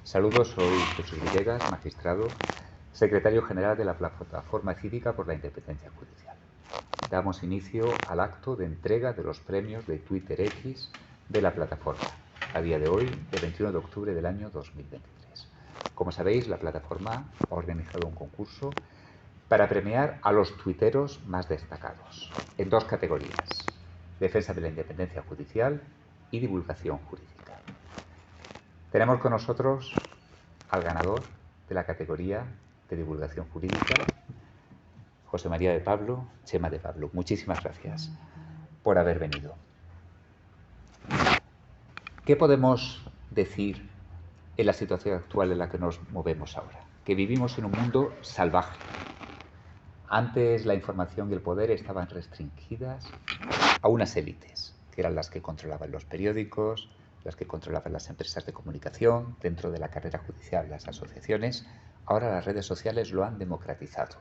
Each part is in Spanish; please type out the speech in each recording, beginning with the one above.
Saludos, soy Jesús Villegas, magistrado, secretario general de la Plataforma Cívica por la Independencia Judicial. Damos inicio al acto de entrega de los premios de Twitter X de la plataforma, a día de hoy, el 21 de octubre del año 2023. Como sabéis, la plataforma ha organizado un concurso para premiar a los tuiteros más destacados, en dos categorías: defensa de la independencia judicial y divulgación jurídica. Tenemos con nosotros al ganador de la categoría de divulgación jurídica, José María de Pablo, Chema de Pablo. Muchísimas gracias por haber venido. ¿Qué podemos decir en la situación actual en la que nos movemos ahora? Que vivimos en un mundo salvaje. Antes la información y el poder estaban restringidas a unas élites, que eran las que controlaban los periódicos, las que controlaban las empresas de comunicación, dentro de la carrera judicial, las asociaciones. Ahora las redes sociales lo han democratizado.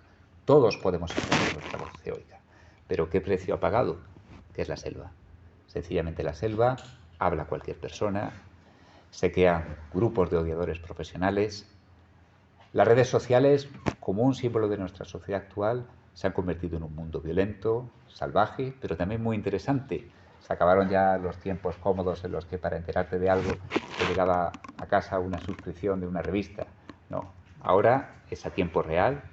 Todos podemos hacer que nuestra voz se oiga. Pero ¿qué precio ha pagado? ¿Qué es la selva? Sencillamente la selva habla cualquier persona, se crean grupos de odiadores profesionales. Las redes sociales, como un símbolo de nuestra sociedad actual, se han convertido en un mundo violento, salvaje, pero también muy interesante. Se acabaron ya los tiempos cómodos en los que para enterarte de algo te llegaba a casa una suscripción de una revista. No, ahora es a tiempo real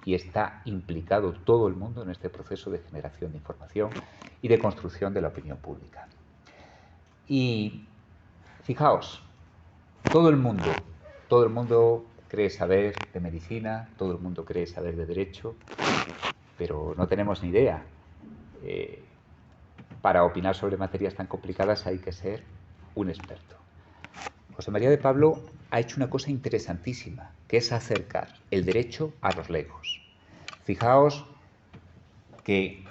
y está implicado todo el mundo en este proceso de generación de información y de construcción de la opinión pública. Y fijaos, todo el mundo cree saber de medicina, todo el mundo cree saber de derecho, pero no tenemos ni idea. Para opinar sobre materias tan complicadas hay que ser un experto. José María de Pablo ha hecho una cosa interesantísima, que es acercar el derecho a los legos. Fijaos que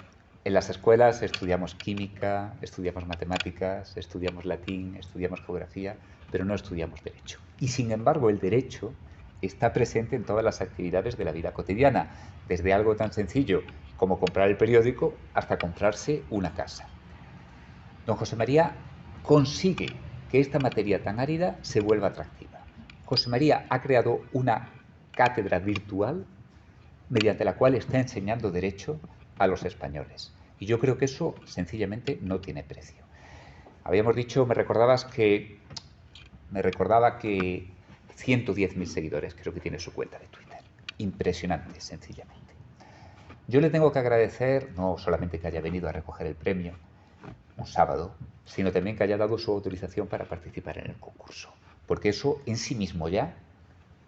en las escuelas estudiamos química, estudiamos matemáticas, estudiamos latín, estudiamos geografía, pero no estudiamos derecho. Y sin embargo, el derecho está presente en todas las actividades de la vida cotidiana, desde algo tan sencillo como comprar el periódico hasta comprarse una casa. Don José María consigue que esta materia tan árida se vuelva atractiva. José María ha creado una cátedra virtual mediante la cual está enseñando derecho a los españoles. Y yo creo que eso sencillamente no tiene precio. Habíamos dicho, me recordaba que 110.000 seguidores creo que tiene su cuenta de Twitter. Impresionante, sencillamente. Yo le tengo que agradecer no solamente que haya venido a recoger el premio un sábado, sino también que haya dado su autorización para participar en el concurso, porque eso en sí mismo ya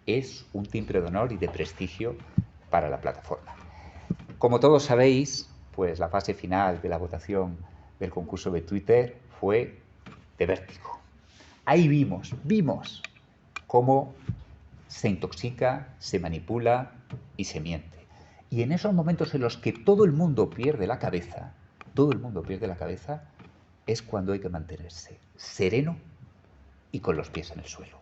es un timbre de honor y de prestigio para la plataforma. Como todos sabéis, pues la fase final de la votación del concurso de Twitter fue de vértigo. Ahí vimos cómo se intoxica, se manipula y se miente. Y en esos momentos en los que todo el mundo pierde la cabeza, es cuando hay que mantenerse sereno y con los pies en el suelo.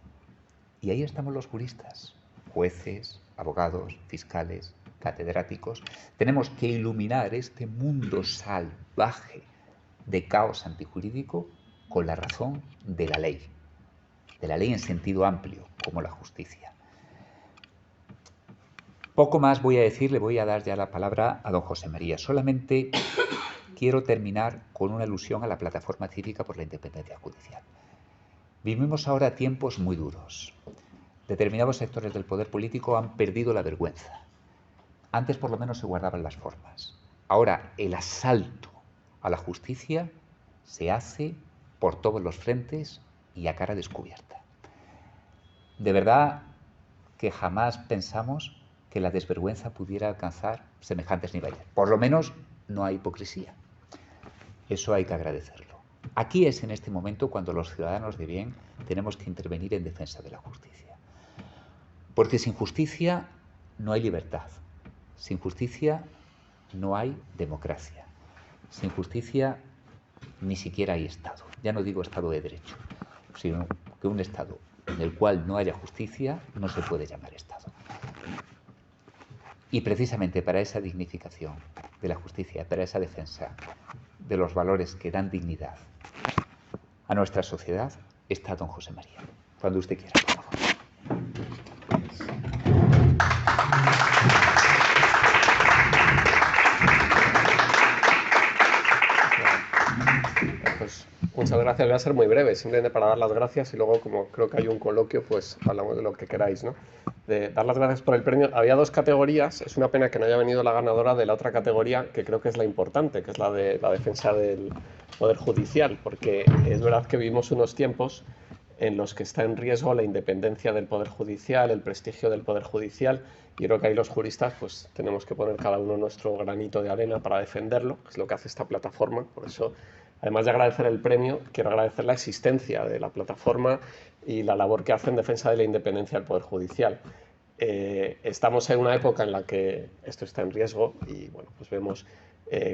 Y ahí estamos los juristas, jueces, abogados, fiscales, catedráticos. Tenemos que iluminar este mundo salvaje de caos antijurídico con la razón de la ley en sentido amplio, como la justicia. Poco más voy a decir, le voy a dar ya la palabra a don José María. Solamente quiero terminar con una alusión a la Plataforma Cívica por la Independencia Judicial. Vivimos ahora tiempos muy duros. Determinados sectores del poder político han perdido la vergüenza. Antes por lo menos se guardaban las formas. Ahora el asalto a la justicia se hace por todos los frentes y a cara descubierta. De verdad que jamás pensamos que la desvergüenza pudiera alcanzar semejantes niveles. Por lo menos no hay hipocresía. Eso hay que agradecerlo. Aquí es en este momento cuando los ciudadanos de bien tenemos que intervenir en defensa de la justicia. Porque sin justicia no hay libertad. Sin justicia no hay democracia. Sin justicia ni siquiera hay Estado. Ya no digo Estado de Derecho, sino que un Estado en el cual no haya justicia no se puede llamar Estado. Y precisamente para esa dignificación de la justicia, para esa defensa de los valores que dan dignidad a nuestra sociedad, está don José María. Cuando usted quiera, por favor. Pues muchas gracias, voy a ser muy breve, simplemente para dar las gracias y luego, como creo que hay un coloquio, pues hablamos de lo que queráis, ¿no? De dar las gracias por el premio. Había dos categorías, es una pena que no haya venido la ganadora de la otra categoría, que creo que es la importante, que es la de la defensa del Poder Judicial, porque es verdad que vivimos unos tiempos en los que está en riesgo la independencia del Poder Judicial, el prestigio del Poder Judicial, y creo que ahí los juristas pues tenemos que poner cada uno nuestro granito de arena para defenderlo, que es lo que hace esta plataforma. Por eso, además de agradecer el premio, quiero agradecer la existencia de la plataforma y la labor que hace en defensa de la independencia del Poder Judicial. Estamos en una época en la que esto está en riesgo y bueno, pues vemos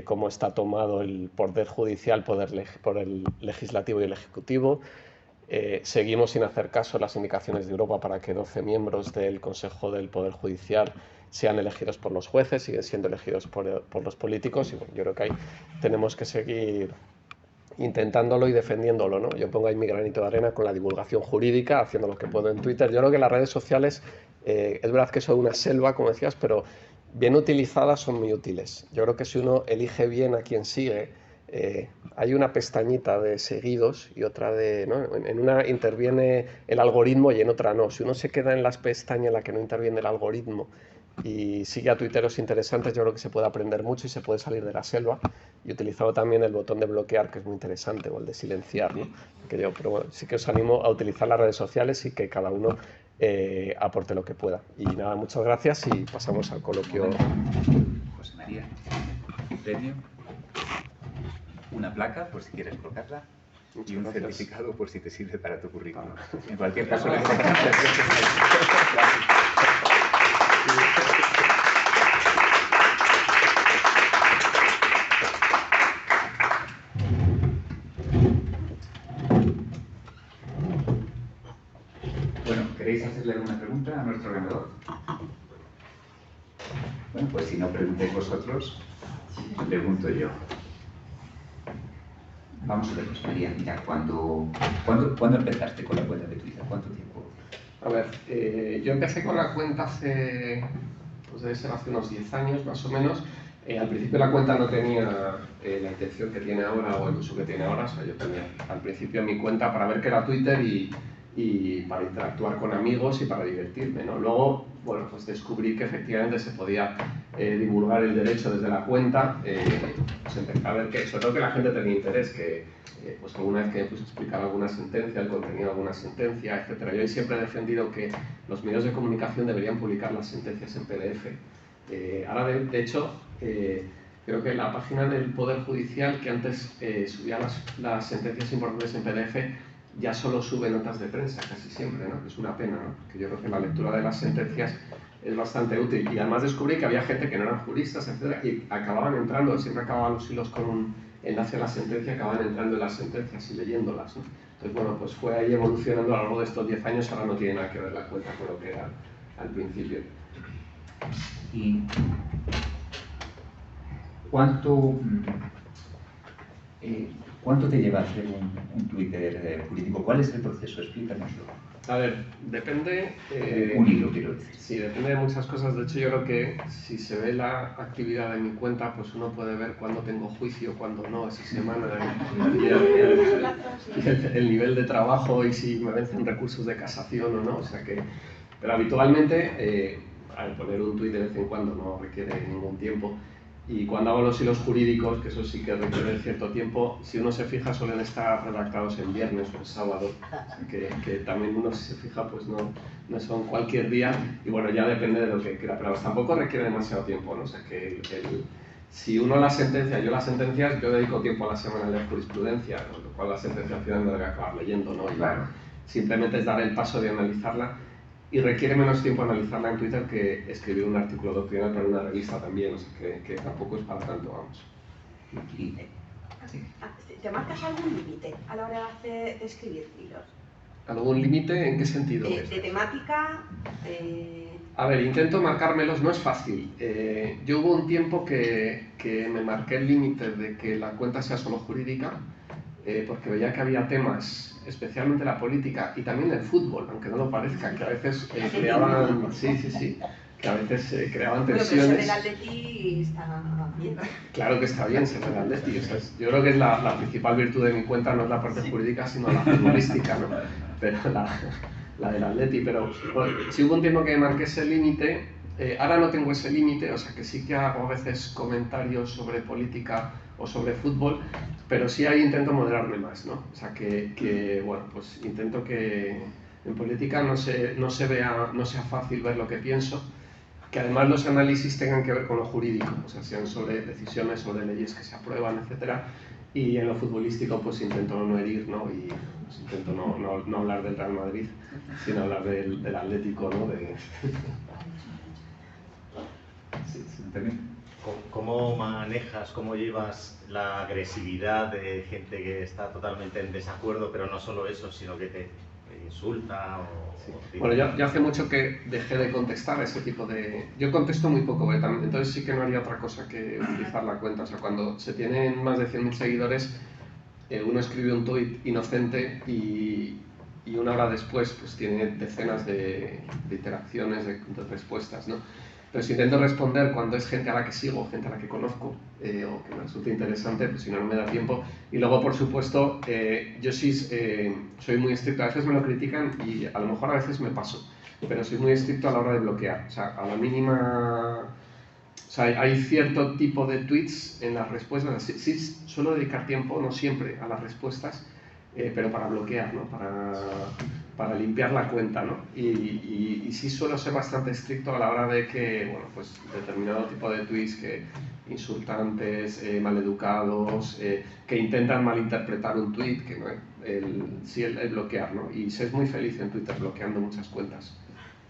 cómo está tomado el Poder Judicial por el Legislativo y el Ejecutivo. Seguimos sin hacer caso a las indicaciones de Europa para que 12 miembros del Consejo del Poder Judicial sean elegidos por los jueces, siguen siendo elegidos por los políticos y bueno, yo creo que ahí tenemos que seguir intentándolo y defendiéndolo, ¿no? Yo pongo ahí mi granito de arena con la divulgación jurídica, haciendo lo que puedo en Twitter. Yo creo que las redes sociales, es verdad que son una selva, como decías, pero bien utilizadas son muy útiles. Yo creo que si uno elige bien a quien sigue, hay una pestañita de seguidos y otra de, ¿no? En una interviene el algoritmo y en otra no. Si uno se queda en las pestañas en la que no interviene el algoritmo y sigue a tuiteros interesantes, yo creo que se puede aprender mucho y se puede salir de la selva. Y utilizado también el botón de bloquear, que es muy interesante, o el de silenciar, ¿no? Pero bueno, sí que os animo a utilizar las redes sociales y que cada uno aporte lo que pueda. Y nada, muchas gracias y pasamos al coloquio. José María, premio, una placa por si quieres colocarla y un certificado por si te sirve para tu currículum. En cualquier caso, la Bueno, ¿queréis hacerle alguna pregunta a nuestro ganador? Bueno, pues si no preguntáis vosotros, pregunto yo. Vamos a ver, pues María, mira, ¿cuándo empezaste con la cuenta de Twitter? ¿Cuánto tiempo? A ver, yo empecé con la cuenta hace, pues debe ser hace unos 10 años más o menos. Al principio la cuenta no tenía la intención que tiene ahora o el uso que tiene ahora. O sea, yo tenía al principio mi cuenta para ver qué era Twitter y para interactuar con amigos y para divertirme, ¿no? Luego, bueno, pues descubrí que efectivamente se podía divulgar el derecho desde la cuenta. Pues empecé a ver que, sobre todo que la gente tenía interés, que pues alguna vez que me puse a explicar alguna sentencia, el contenido de alguna sentencia, etcétera. Yo siempre he defendido que los medios de comunicación deberían publicar las sentencias en PDF. Ahora, de hecho, creo que la página del Poder Judicial, que antes subía las sentencias importantes en PDF, ya solo sube notas de prensa, casi siempre, ¿no? Es una pena, ¿no? Porque yo creo que la lectura de las sentencias es bastante útil. Y además descubrí que había gente que no eran juristas, etcétera, y acababan entrando, siempre acababan los hilos con un enlace a la sentencia, acababan entrando en las sentencias y leyéndolas, ¿no? Entonces, bueno, pues fue ahí evolucionando a lo largo de estos 10 años, ahora no tiene nada que ver la cuenta con lo que era al principio. ¿Y cuánto te lleva a hacer un Twitter político? ¿Cuál es el proceso? Explícanoslo. A ver, depende... un hilo, quiero decir. Sí, depende de muchas cosas. De hecho, yo creo que si se ve la actividad de mi cuenta, pues uno puede ver cuándo tengo juicio, cuándo no, esa semana, el nivel de trabajo y si me vencen recursos de casación o no. O sea que... Pero habitualmente, al poner un tuit de vez en cuando no requiere ningún tiempo. Y cuando hago los hilos jurídicos, que eso sí que requiere cierto tiempo, si uno se fija suelen estar redactados en viernes o en sábado, que también uno si se fija pues no son cualquier día y bueno, ya depende de lo que quiera, pero tampoco requiere demasiado tiempo, ¿no? O sea que si uno las sentencias, yo dedico tiempo a la semana a leer jurisprudencia, con lo cual la sentencia al final no debe acabar leyendo, ¿no? Y claro, simplemente es dar el paso de analizarla. Y requiere menos tiempo analizarla en Twitter que escribir un artículo doctrinal para una revista también, o sea que tampoco es para tanto, vamos. ¿Te marcas algún límite a la hora de escribir hilos? ¿Algún límite? ¿En qué sentido? De temática. A ver, intento marcármelos, no es fácil. Yo hubo un tiempo que me marqué el límite de que la cuenta sea solo jurídica, porque veía que había temas, especialmente la política y también el fútbol, aunque no lo parezca, que a veces creaban, que a veces creaban Bueno, pero tensiones. ser del Atleti está bien. Claro que está bien ser del Atleti. O sea, yo creo que es la principal virtud de mi cuenta, no es la parte jurídica, sino la futbolística, ¿no? Pero la del Atleti. Pero bueno, sí hubo un tiempo que marqué ese límite. Ahora no tengo ese límite, o sea que sí que hago a veces comentarios sobre política o sobre fútbol, pero sí ahí intento moderarme más, ¿no? O sea que bueno, pues intento que en política no sea fácil ver lo que pienso, que además los análisis tengan que ver con lo jurídico, o sea, sean sobre decisiones, sobre leyes que se aprueban, etcétera. Y en lo futbolístico pues intento no herir, ¿no? Y pues, intento no hablar del Real Madrid, sino hablar del Atlético, ¿no? ¿Cómo manejas, cómo llevas la agresividad de gente que está totalmente en desacuerdo, pero no solo eso, sino que te insulta o... Bueno, yo hace mucho que dejé de contestar a ese tipo de... Yo contesto muy poco, entonces sí que no haría otra cosa que utilizar la cuenta. O sea, cuando se tienen más de 100.000 seguidores, uno escribe un tuit inocente y una hora después pues tiene decenas de interacciones, de respuestas, ¿no? Pero si intento responder cuando es gente a la que sigo, gente a la que conozco, o que me resulta interesante, pues si no, no me da tiempo. Y luego, por supuesto, yo sí soy muy estricto. A veces me lo critican y a lo mejor a veces me paso, pero soy muy estricto a la hora de bloquear. O sea, a la mínima... O sea, hay cierto tipo de tweets en las respuestas. Sí suelo dedicar tiempo, no siempre, a las respuestas, pero para bloquear, ¿no? Para limpiar la cuenta, ¿no? Y sí suelo ser bastante estricto a la hora de que, bueno, pues determinado tipo de tweets que insultantes, maleducados, que intentan malinterpretar un tweet, que no el bloquear, ¿no? Y se es muy feliz en Twitter bloqueando muchas cuentas.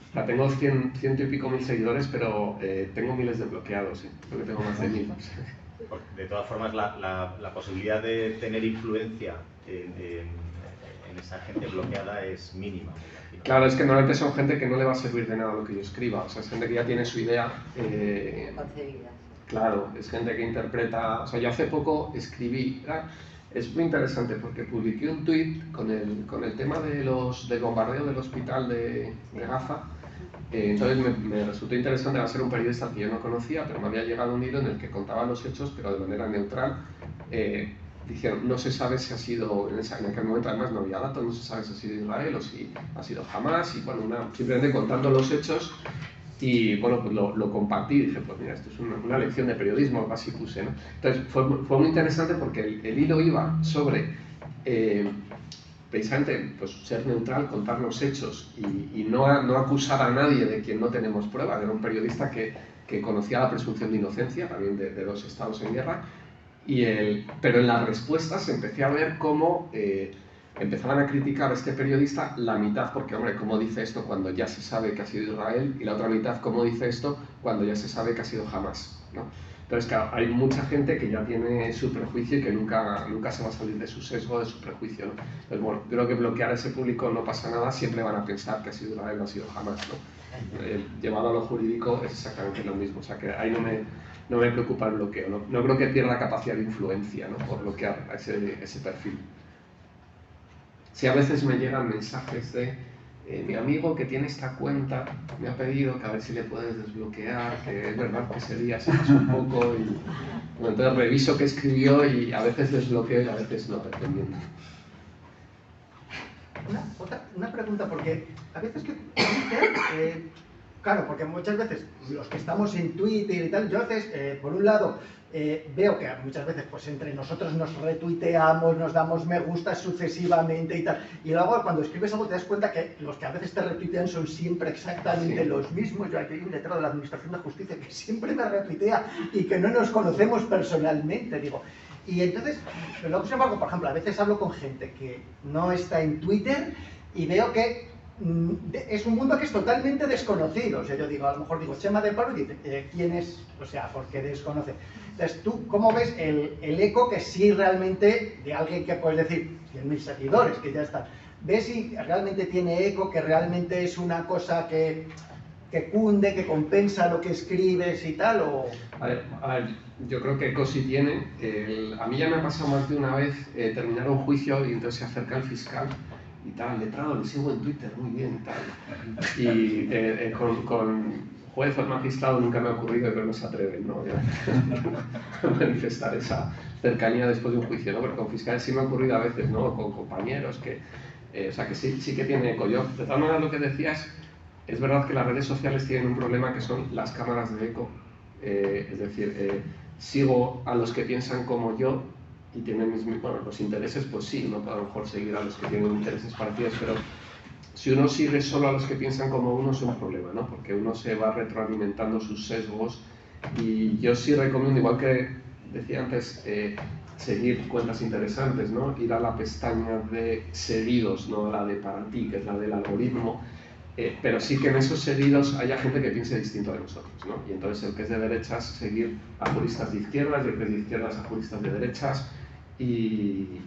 O sea, tengo ciento y pico mil seguidores, pero tengo miles de bloqueados, creo que tengo más de 1000. De todas formas, la posibilidad de tener influencia en esa gente bloqueada es mínima. Claro, es que normalmente son gente que no le va a servir de nada lo que yo escriba, o sea, es gente que ya tiene su idea. Claro, es gente que interpreta... O sea, yo hace poco escribí... Es muy interesante porque publiqué un tuit con el tema del bombardeo del hospital de Gaza. Entonces me resultó interesante, va a ser un periodista que yo no conocía, pero me había llegado un hilo en el que contaba los hechos, pero de manera neutral. Dijeron, no se sabe si ha sido, en aquel momento además no había datos, no se sabe si ha sido Israel o si ha sido Hamas, y bueno, simplemente contando los hechos, y bueno, pues lo compartí, y dije, pues mira, esto es una lección de periodismo, algo así puse, ¿no? Entonces fue muy interesante porque el hilo iba sobre precisamente pues, ser neutral, contar los hechos y no acusar a nadie de quien no tenemos pruebas. Era un periodista que conocía la presunción de inocencia, también de dos estados en guerra, pero en las respuestas empecé a ver cómo empezaban a criticar a este periodista la mitad, porque hombre, ¿cómo dice esto cuando ya se sabe que ha sido Israel? Y la otra mitad, ¿cómo dice esto cuando ya se sabe que ha sido Hamas, ¿no? Entonces, claro, hay mucha gente que ya tiene su prejuicio y que nunca se va a salir de su sesgo, de su prejuicio, ¿no? Entonces, bueno, creo que bloquear a ese público no pasa nada, siempre van a pensar que ha sido Israel, no ha sido Hamas, ¿no? Llevado a lo jurídico es exactamente lo mismo, o sea que ahí no me preocupa el bloqueo, no creo que pierda capacidad de influencia, ¿no? Por bloquear a ese perfil. Si a veces me llegan mensajes de mi amigo que tiene esta cuenta me ha pedido que a ver si le puedes desbloquear, que es verdad que ese día se pasó un poco y bueno, entonces reviso qué escribió y a veces desbloqueo y a veces no, dependiendo. Una pregunta, porque a veces que claro, porque muchas veces los que estamos en Twitter y tal, yo a veces, por un lado, veo que muchas veces pues entre nosotros nos retuiteamos, nos damos me gusta sucesivamente y tal, y luego cuando escribes algo te das cuenta que los que a veces te retuitean son siempre exactamente los mismos. Yo aquí hay un letrado de la Administración de Justicia que siempre me retuitea y que no nos conocemos personalmente, digo. Y entonces, pero luego sin embargo, por ejemplo, a veces hablo con gente que no está en Twitter y veo que es un mundo que es totalmente desconocido. O sea, yo digo, a lo mejor digo Chema de Palo y dice, ¿quién es? O sea, porque desconoce. Entonces, ¿tú cómo ves el eco que sí realmente de alguien que puedes decir 100.000 seguidores, que ya están? ¿Ves si realmente tiene eco, que realmente es una cosa que cunde, que compensa lo que escribes y tal? O... A ver, yo creo que eco sí tiene. A mí ya me ha pasado más de una vez terminar un juicio y entonces se acerca el fiscal y tal, letrado, le sigo en Twitter, muy bien, tal. Y juez o el magistrado nunca me ha ocurrido, pero no se atreven, ¿no? A manifestar esa cercanía después de un juicio, ¿no? Pero con fiscales sí me ha ocurrido a veces, ¿no? Con compañeros que, o sea, que sí que tiene eco. Yo, de todas maneras, lo que decías, es verdad que las redes sociales tienen un problema que son las cámaras de eco. Es decir, sigo a los que piensan como yo y tienen bueno, los intereses, pues sí, uno puede a lo mejor seguir a los que tienen intereses parecidos, pero si uno sigue solo a los que piensan como uno es un problema, ¿no? Porque uno se va retroalimentando sus sesgos y yo sí recomiendo, igual que decía antes, seguir cuentas interesantes, ¿no? Ir a la pestaña de seguidos, no a la de para ti, que es la del algoritmo, pero sí que en esos seguidos haya gente que piense distinto de nosotros, ¿no? Y entonces el que es de derechas, seguir a juristas de izquierdas, y el que es de izquierdas a juristas de derechas, y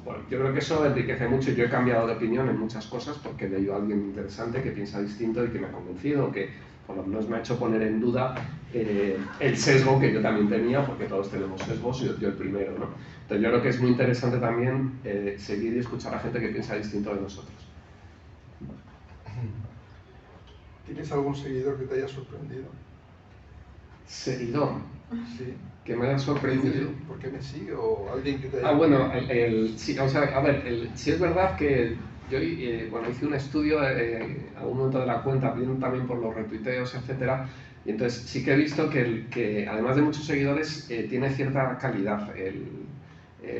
bueno, yo creo que eso enriquece mucho. Yo he cambiado de opinión en muchas cosas porque he leído a alguien interesante que piensa distinto y que me ha convencido, que por lo menos me ha hecho poner en duda el sesgo que yo también tenía, porque todos tenemos sesgos, yo el primero, ¿no? Entonces yo creo que es muy interesante también seguir y escuchar a gente que piensa distinto de nosotros. ¿Tienes algún seguidor que te haya sorprendido? ¿Seguidor? Sí. Que me haya sorprendido. ¿Por qué me sigue? ¿O alguien que te haya... Ah, bueno, sí, o sea, a ver, sí es verdad que yo bueno, hice un estudio a un momento de la cuenta, viendo también por los retuiteos, etcétera, y entonces sí que he visto que además de muchos seguidores, tiene cierta calidad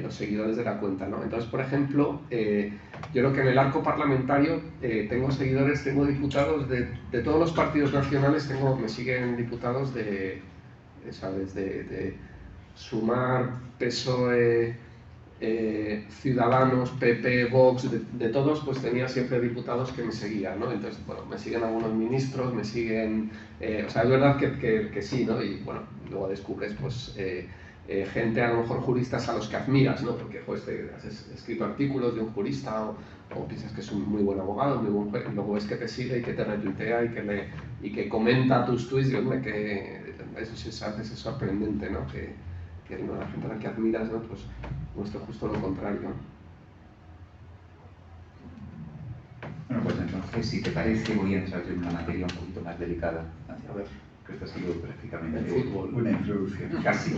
los seguidores de la cuenta, ¿no? Entonces, por ejemplo, yo creo que en el arco parlamentario tengo seguidores, tengo diputados de todos los partidos nacionales, me siguen diputados ¿sabes? De Sumar, PSOE, Ciudadanos, PP, Vox, de todos, pues tenía siempre diputados que me seguían, ¿no? Entonces, bueno, me siguen algunos ministros, me siguen... o sea, es verdad que sí, ¿no? Y bueno, luego descubres, pues... gente, a lo mejor juristas a los que admiras, ¿no? Porque pues, has escrito artículos de un jurista o piensas que es un muy buen abogado, muy buen juez, y luego ves que te sigue y que te retuitea y que comenta tus tweets, y hombre, que eso sí a veces es sorprendente, ¿no? Que ¿no? La gente a la que admiras, ¿no? Pues muestra justo lo contrario, ¿no? Bueno, pues entonces, si te parece, voy a entrar en una materia un poquito más delicada. A ver. Que esto ha sido prácticamente El fútbol. una introducción, casi.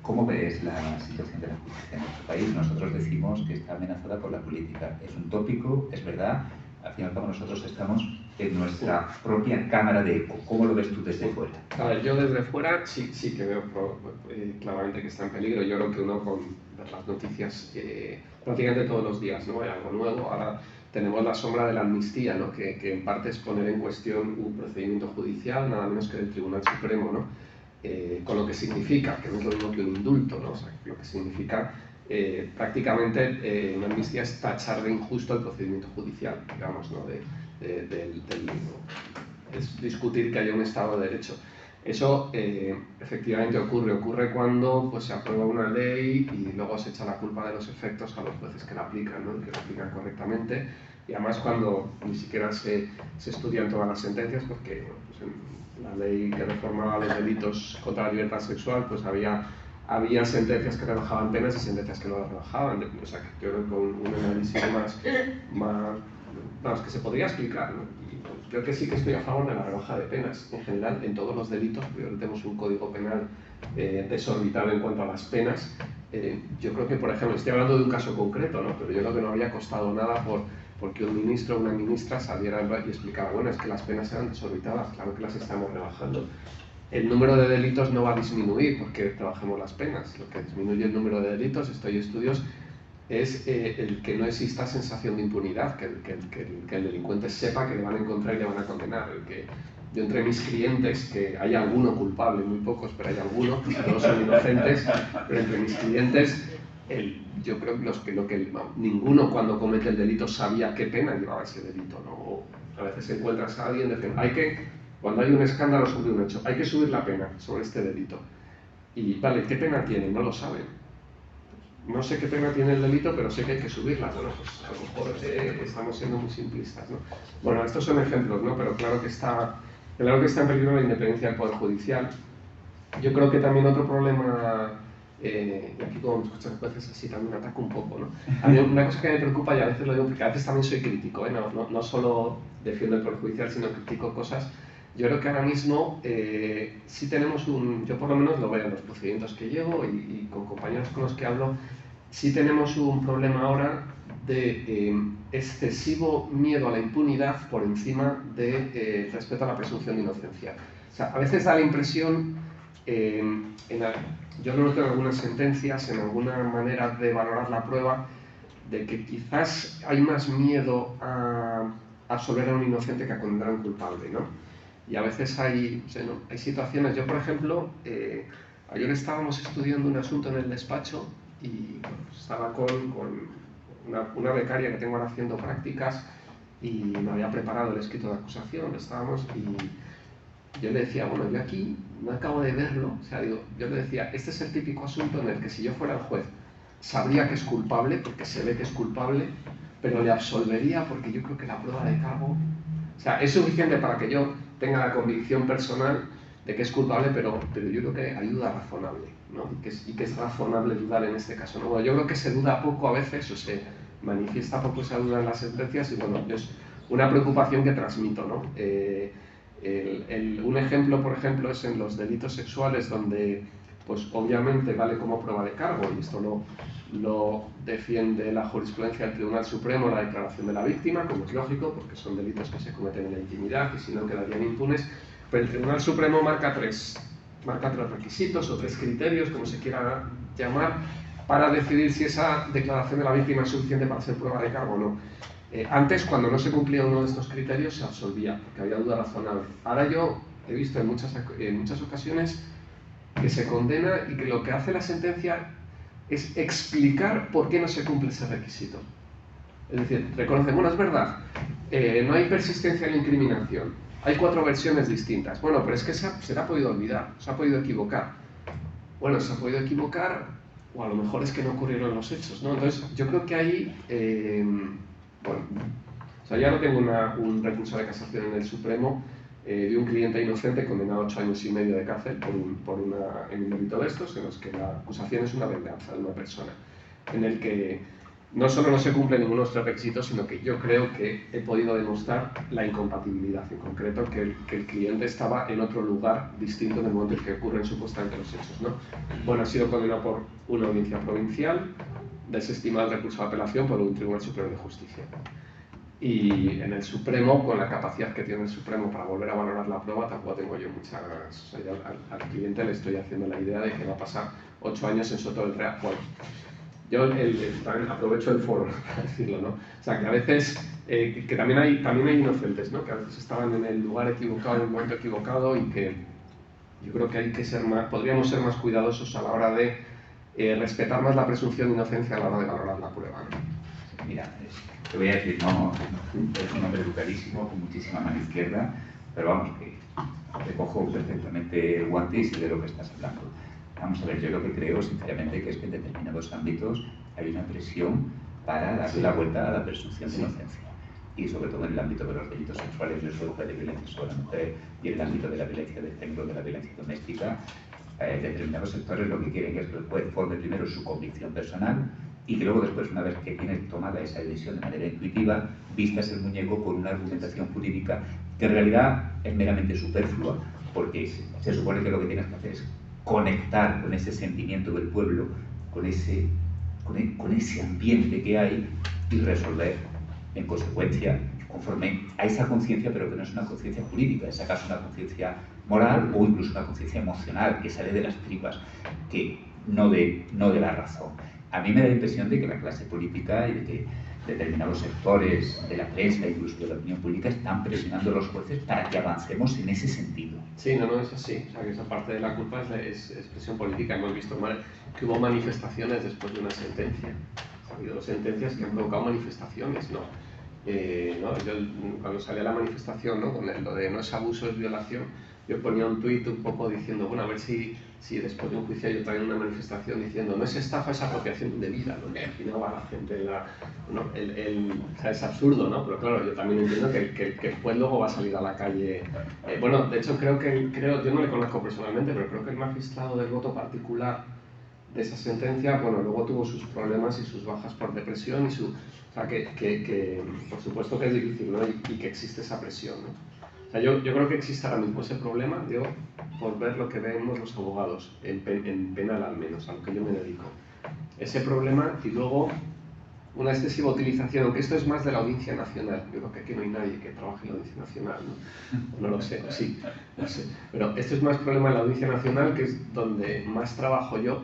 ¿Cómo ves la situación de la justicia en nuestro país? Nosotros decimos que está amenazada por la política. Es un tópico, es verdad. Al fin y al cabo nosotros estamos en nuestra propia cámara de eco. ¿Cómo lo ves tú desde fuera? A ver, yo desde fuera sí que veo claramente que está en peligro. Yo creo que uno con las noticias prácticamente todos los días, ¿no? Hay algo nuevo. Ahora tenemos la sombra de la amnistía, ¿no? Que en parte es poner en cuestión un procedimiento judicial, nada menos que del Tribunal Supremo, ¿no? Con lo que significa, que no es lo mismo que un indulto, ¿no? O sea, lo que significa prácticamente una amnistía es tachar de injusto el procedimiento judicial, digamos, ¿no? Es discutir que haya un Estado de Derecho. Eso efectivamente ocurre cuando pues, se aprueba una ley y luego se echa la culpa de los efectos a los jueces que la aplican, ¿no? Que la aplican correctamente, y además cuando ni siquiera se estudian todas las sentencias, porque pues, en la ley que reformaba los delitos contra la libertad sexual, pues había sentencias que rebajaban penas y sentencias que no las rebajaban. O sea, que yo creo que con un análisis más que se podría explicar, ¿no? Y, pues, creo que sí que estoy a favor de la rebaja de penas en general en todos los delitos, porque ahora tenemos un código penal desorbitado en cuanto a las penas. Yo creo que, por ejemplo, estoy hablando de un caso concreto, ¿no? Pero yo creo que no habría costado nada porque un ministro o una ministra saliera y explicara, bueno, es que las penas eran desorbitadas, claro que las estamos rebajando. El número de delitos no va a disminuir porque trabajemos las penas. Lo que disminuye el número de delitos, esto hay estudios, es el que no exista sensación de impunidad, que el delincuente sepa que le van a encontrar y le van a condenar. Yo entre mis clientes, que hay alguno culpable, muy pocos, pero hay algunos, todos son inocentes, pero entre mis clientes, yo creo que ninguno cuando comete el delito sabía qué pena llevaba ese delito, ¿no? O a veces encuentras a alguien diciendo, cuando hay un escándalo sobre un hecho, hay que subir la pena sobre este delito. Y vale, ¿qué pena tiene? No lo saben. No sé qué pena tiene el delito, pero sé que hay que subirla. Bueno, pues a lo mejor estamos siendo muy simplistas, ¿no? Bueno, estos son ejemplos, ¿no? Pero claro que está en peligro la independencia del Poder Judicial. Yo creo que también otro problema y aquí como me escuchan veces así también ataco un poco, ¿no? A mí una cosa que me preocupa, y a veces lo digo porque a veces también soy crítico, no solo defiendo el Poder Judicial, sino critico cosas. Yo creo que ahora mismo sí tenemos yo por lo menos lo veo en los procedimientos que llevo y con compañeros con los que hablo, sí tenemos un problema ahora de excesivo miedo a la impunidad por encima de respeto a la presunción de inocencia. O sea, a veces da la impresión, yo lo noto en algunas sentencias, en alguna manera de valorar la prueba, de que quizás hay más miedo a absolver a un inocente que a condenar a un culpable, ¿no? Y a veces hay situaciones, yo por ejemplo, ayer estábamos estudiando un asunto en el despacho y pues, estaba con una becaria que tengo ahora haciendo prácticas y me había preparado el escrito de acusación, estábamos y yo le decía, bueno, yo aquí no acabo de verlo, o sea, digo, yo le decía, este es el típico asunto en el que si yo fuera el juez sabría que es culpable, porque se ve que es culpable, pero le absolvería porque yo creo que la prueba de cargo, o sea, es suficiente para que yo tenga la convicción personal de que es culpable, pero yo creo que hay duda razonable, ¿no? Y que es razonable dudar en este caso, ¿no? Bueno, yo creo que se duda poco a veces, o se manifiesta poco esa duda en las sentencias, y bueno, es una preocupación que transmito, ¿no? Un ejemplo, por ejemplo, es en los delitos sexuales, donde, pues obviamente vale como prueba de cargo, y esto lo defiende la jurisprudencia del Tribunal Supremo, la declaración de la víctima, como es lógico, porque son delitos que se cometen en la intimidad y si no quedarían impunes, pero el Tribunal Supremo marca tres requisitos o tres criterios, como se quiera llamar, para decidir si esa declaración de la víctima es suficiente para ser prueba de cargo o no. Antes, cuando no se cumplía uno de estos criterios, se absolvía, porque había duda razonable. Ahora yo he visto en muchas ocasiones que se condena y que lo que hace la sentencia es explicar por qué no se cumple ese requisito. Es decir, reconoce, bueno, es verdad, no hay persistencia en la incriminación, hay 4 versiones distintas. Bueno, pero es que se le ha podido olvidar, se ha podido equivocar. Bueno, se ha podido equivocar, o a lo mejor es que no ocurrieron los hechos, ¿no? Entonces, yo creo que ahí, bueno, o sea, ya no tengo un recurso de casación en el Supremo de un cliente inocente condenado a 8 años y medio de cárcel en un delito de estos, en los que la acusación es una venganza de una persona, en el que no solo no se cumple ninguno de estos requisitos, sino que yo creo que he podido demostrar la incompatibilidad, en concreto que el cliente estaba en otro lugar distinto en el momento en que ocurren supuestamente los hechos, ¿no? Bueno, ha sido condenado por una audiencia provincial, desestimado el recurso de apelación por un Tribunal Superior de Justicia. Y en el Supremo, con la capacidad que tiene el Supremo para volver a valorar la prueba, tampoco tengo yo muchas... O sea, al cliente le estoy haciendo la idea de que va a pasar 8 años en Soto del Real. Bueno, yo también aprovecho el foro para decirlo, ¿no? O sea, que a veces, que también hay inocentes, ¿no? Que a veces estaban en el lugar equivocado, en el momento equivocado, y que yo creo que hay que ser podríamos ser más cuidadosos a la hora de respetar más la presunción de inocencia a la hora de valorar la prueba, ¿no? Mira, te voy a decir, no, es un hombre educadísimo, con muchísima mano izquierda, pero vamos, que te cojo perfectamente el guante y sé de lo que estás hablando. Vamos a ver, yo lo que creo, sinceramente, que es que en determinados ámbitos hay una presión para darle la vuelta a la presunción de inocencia. Y sobre todo en el ámbito de los delitos sexuales, el juez de violencia sobre la mujer y en el ámbito de la violencia de género, de la violencia doméstica, determinados sectores lo que quieren es que el juez forme primero su convicción personal y que luego después, una vez que tiene tomada esa decisión de manera intuitiva, vistas el muñeco con una argumentación jurídica que en realidad es meramente superflua, porque se supone que lo que tienes que hacer es conectar con ese sentimiento del pueblo, con ese ambiente que hay y resolver en consecuencia, conforme a esa conciencia, pero que no es una conciencia jurídica, es acaso una conciencia moral o incluso una conciencia emocional que sale de las tripas, que no de la razón. A mí me da la impresión de que la clase política y de que determinados sectores de la prensa, incluso de la opinión pública, están presionando a los jueces para que avancemos en ese sentido. Sí, no, es así. O sea, que esa parte de la culpa es presión política. Hemos visto que hubo manifestaciones después de una sentencia. Ha habido sentencias que han provocado manifestaciones, ¿no? Yo, cuando salía la manifestación, ¿no? Con lo de no es abuso, es violación, yo ponía un tuit un poco diciendo, bueno, a ver si después de un juicio yo también una manifestación diciendo, no es estafa, es apropiación indebida, ¿no? Me imaginaba a la gente, o sea, es absurdo, ¿no? Pero claro, yo también entiendo que el juez luego va a salir a la calle. Bueno, de hecho creo, yo no le conozco personalmente, pero creo que el magistrado del voto particular de esa sentencia, bueno, luego tuvo sus problemas y sus bajas por depresión y su... O sea, que por supuesto que es difícil, ¿no? Y que existe esa presión, ¿no? O sea, yo creo que existe ahora mismo ese problema, digo, por ver lo que vemos los abogados, en penal al menos, a lo que yo me dedico. Ese problema y luego una excesiva utilización, aunque esto es más de la Audiencia Nacional. Yo creo que aquí no hay nadie que trabaje en la Audiencia Nacional, ¿no? No lo sé, sí, no sé. Pero esto es más problema en la Audiencia Nacional, que es donde más trabajo yo,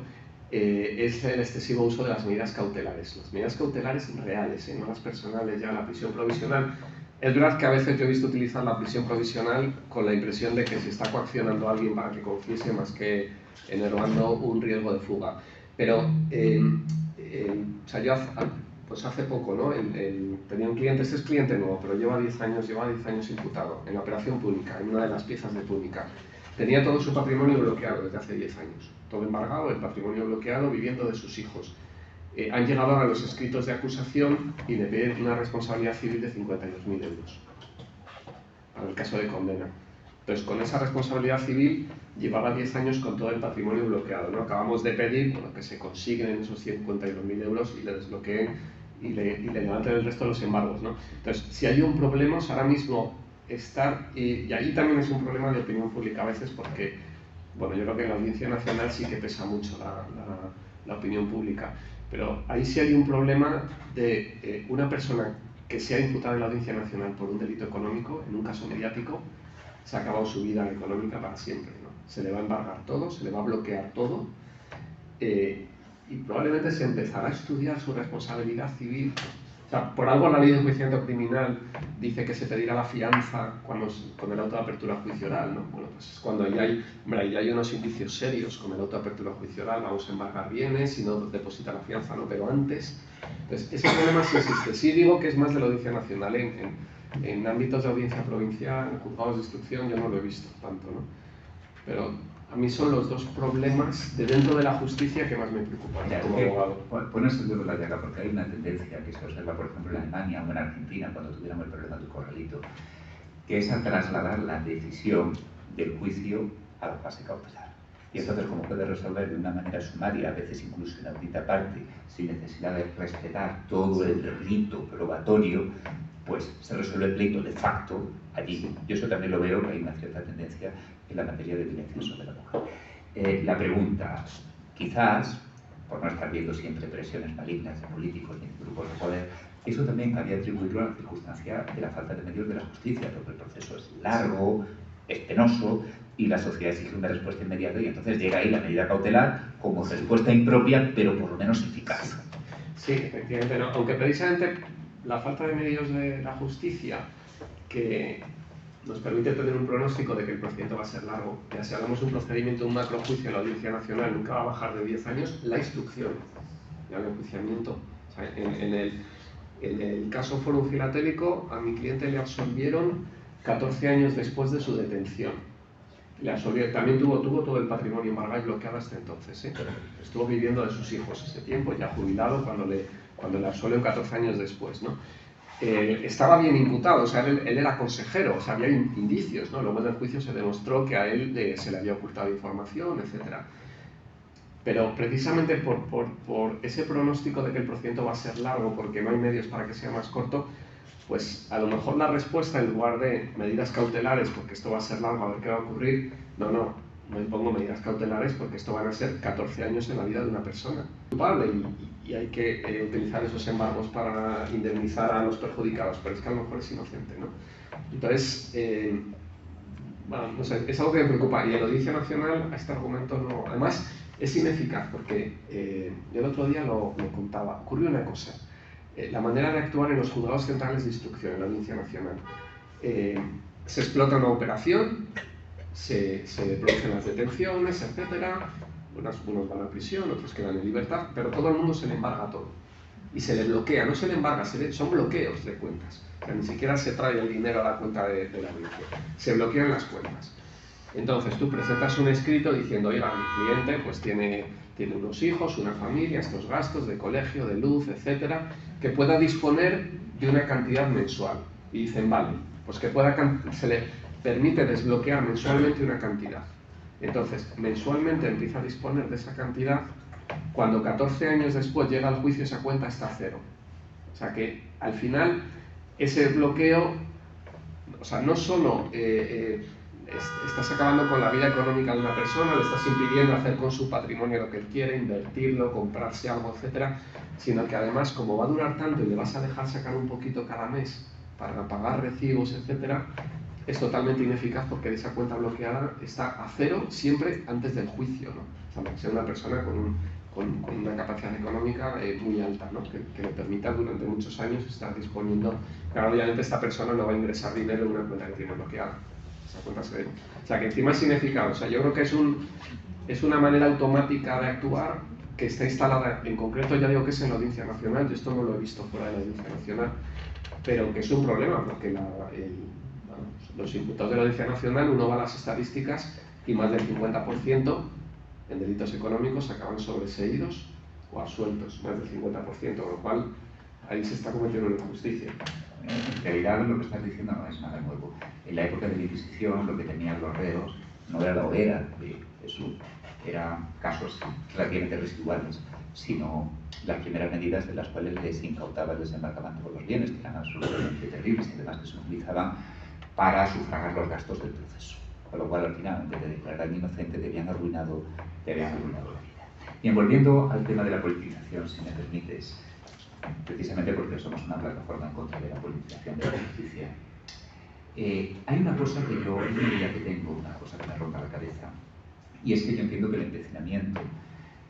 es el excesivo uso de las medidas cautelares. Las medidas cautelares reales, no las personales, ya la prisión provisional. Es verdad que a veces yo he visto utilizar la prisión provisional con la impresión de que se está coaccionando a alguien para que confiese más que enervando un riesgo de fuga. Pero, o sea, yo pues hace poco, ¿no? Tenía un cliente, este es cliente nuevo, pero lleva 10 años imputado en la operación Púnica, en una de las piezas de Púnica. Tenía todo su patrimonio bloqueado desde hace 10 años. Todo embargado, el patrimonio bloqueado, viviendo de sus hijos. Han llegado a los escritos de acusación y le piden una responsabilidad civil de 52.000 euros para el caso de condena. Entonces, con esa responsabilidad civil llevaba 10 años con todo el patrimonio bloqueado, ¿no? Acabamos de pedir, bueno, que se consiguen esos 52.000 euros y le desbloqueen y le levanten el resto de los embargos, ¿no? Entonces, si hay un problema, ahora mismo estar, y ahí también es un problema de opinión pública a veces porque, bueno, yo creo que en la Audiencia Nacional sí que pesa mucho la opinión pública, pero ahí sí hay un problema de una persona que sea imputada en la Audiencia Nacional por un delito económico, en un caso mediático, se ha acabado su vida económica para siempre, ¿no? Se le va a embargar todo, se le va a bloquear todo, y probablemente se empezará a estudiar su responsabilidad civil. O sea, por algo la ley de enjuiciamiento criminal dice que se pedirá la fianza con el auto de apertura a juicio oral, ¿no? Bueno, pues es cuando ya hay unos indicios serios con el auto de apertura a juicio oral, vamos a embargar bienes y no deposita la fianza, ¿no? Pero antes, entonces, ese problema sí existe. Sí digo que es más de la Audiencia Nacional, en ámbitos de audiencia provincial, en juzgados de instrucción, yo no lo he visto tanto, ¿no? Pero a mí son los dos problemas de dentro de la justicia que más me preocupan como abogado. Pones el dedo en la llaga porque hay una tendencia que se observa, por ejemplo, en Alemania o en Argentina, cuando tuviéramos el problema del corralito, que es a trasladar la decisión del juicio a la fase cautelar. Y entonces, como puede resolver de una manera sumaria, a veces incluso en audita parte, sin necesidad de respetar todo el rito probatorio, pues se resuelve el pleito de facto allí. Yo eso también lo veo, que hay una cierta tendencia en la materia de violencia sobre la mujer. La pregunta, quizás, por no estar viendo siempre presiones malignas de políticos ni de grupos de poder, eso también cabría atribuirlo a la circunstancia de la falta de medios de la justicia, porque el proceso es largo, es penoso, y la sociedad exige una respuesta inmediata, y entonces llega ahí la medida cautelar como respuesta impropia, pero por lo menos eficaz. Sí, efectivamente, no. Aunque precisamente la falta de medios de la justicia, que nos permite tener un pronóstico de que el procedimiento va a ser largo, ya si hablamos de un procedimiento, un macrojuicio en la Audiencia Nacional, nunca va a bajar de 10 años, la instrucción, ya el enjuiciamiento. O sea, en el caso Fórum Filatélico, a mi cliente le absolvieron 14 años después de su detención. Le absolvieron, también tuvo todo el patrimonio embargado y bloqueado hasta entonces, ¿eh? Estuvo viviendo de sus hijos ese tiempo, ya jubilado, cuando le absolvieron 14 años después, ¿no? Estaba bien imputado, o sea, él era consejero, o sea, había indicios, ¿no? Luego del juicio se demostró que a él se le había ocultado información, etc. Pero precisamente por ese pronóstico de que el procedimiento va a ser largo porque no hay medios para que sea más corto, pues a lo mejor la respuesta, en lugar de medidas cautelares porque esto va a ser largo, a ver qué va a ocurrir, no impongo medidas cautelares porque esto van a ser 14 años en la vida de una persona culpable y hay que utilizar esos embargos para indemnizar a los perjudicados, pero es que a lo mejor es inocente, ¿no? Entonces, bueno, no sé, es algo que me preocupa, y en la Audiencia Nacional a este argumento no, además es ineficaz porque yo el otro día lo contaba, ocurrió una cosa, la manera de actuar en los juzgados centrales de instrucción en la Audiencia Nacional, se explota una operación, se producen las detenciones, etcétera. Unos van a prisión, otros quedan en libertad, pero todo el mundo se le embarga todo. Y se le bloquea, no se le embarga, son bloqueos de cuentas. O sea, ni siquiera se trae el dinero a la cuenta de la audiencia. Se bloquean las cuentas. Entonces tú presentas un escrito diciendo, oiga, mi cliente pues tiene unos hijos, una familia, estos gastos de colegio, de luz, etcétera, que pueda disponer de una cantidad mensual. Y dicen, vale, pues que se le permite desbloquear mensualmente una cantidad. Entonces, mensualmente empieza a disponer de esa cantidad cuando 14 años después llega al juicio esa cuenta está a cero. O sea que al final ese bloqueo, o sea, no solo estás acabando con la vida económica de una persona, le estás impidiendo hacer con su patrimonio lo que él quiere, invertirlo, comprarse algo, etcétera, sino que además, como va a durar tanto y le vas a dejar sacar un poquito cada mes para pagar recibos, etcétera, es totalmente ineficaz porque esa cuenta bloqueada está a cero siempre antes del juicio, ¿no? O sea, que sea una persona con una capacidad económica muy alta, ¿no? Que le permita durante muchos años estar disponiendo. Claro, obviamente esta persona no va a ingresar dinero en una cuenta que tiene bloqueada. Esa cuenta se ve. O sea, que encima es ineficaz. O sea, yo creo que es una manera automática de actuar que está instalada, en concreto ya digo que es en la Audiencia Nacional, yo esto no lo he visto fuera de la Audiencia Nacional, pero que es un problema porque los imputados de la Audiencia Nacional, uno va a las estadísticas y más del 50% en delitos económicos acaban sobreseídos o absueltos, más del 50%, con lo cual ahí se está cometiendo una injusticia. En realidad lo que estás diciendo no es nada nuevo. En la época de la Inquisición lo que tenían los reos no era la hoguera de Jesús, eran casos relativamente residuales, sino las primeras medidas de las cuales les incautaba el desembarcamiento de los bienes, que eran absolutamente terribles y además que se utilizaban para sufragar los gastos del proceso. Con lo cual, al final, en vez de declarar inocente, te habían arruinado la vida. Bien, volviendo al tema de la politización, si me permites, precisamente porque somos una plataforma en contra de la politización de la justicia, hay una cosa que yo, una idea que tengo, una cosa que me ronda la cabeza, y es que yo entiendo que el empecinamiento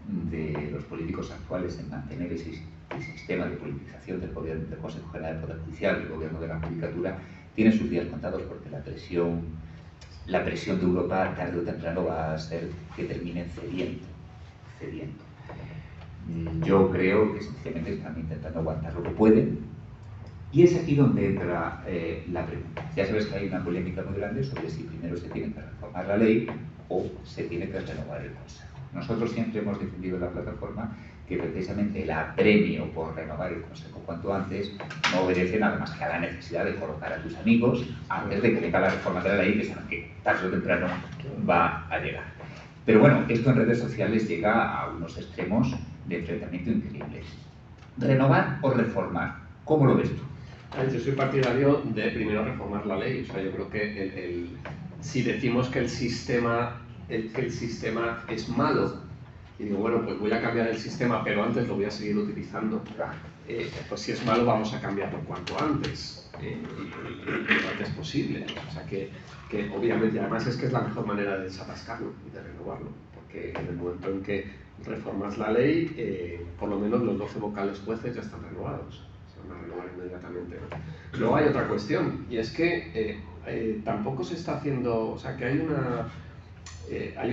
de los políticos actuales en mantener ese sistema de politización del gobierno, del Consejo General del Poder Judicial, del gobierno de la Judicatura, tiene sus días contados porque la presión de Europa tarde o temprano va a ser que terminen cediendo. Yo creo que sencillamente están intentando aguantar lo que pueden y es aquí donde entra la pregunta. Ya sabes que hay una polémica muy grande sobre si primero se tiene que reformar la ley o se tiene que renovar el Consejo. Nosotros siempre hemos defendido en la plataforma que precisamente el apremio por renovar el Consejo cuanto antes no obedece nada más que a la necesidad de colocar a tus amigos antes de que venga la reforma de la ley, que saben que tarde o temprano va a llegar. Pero bueno, esto en redes sociales llega a unos extremos de enfrentamiento increíbles. ¿Renovar o reformar? ¿Cómo lo ves tú? Yo soy partidario de primero reformar la ley. O sea, yo creo que si decimos que el sistema es malo, y digo, bueno, pues voy a cambiar el sistema, pero antes lo voy a seguir utilizando, pues si es malo vamos a cambiarlo cuanto antes, y lo antes posible. O sea, que obviamente, además es que es la mejor manera de desatascarlo y de renovarlo, porque en el momento en que reformas la ley, por lo menos los 12 vocales jueces ya están renovados. Van a renovar inmediatamente, ¿no? Luego hay otra cuestión, y es que tampoco se está haciendo, o sea, que hay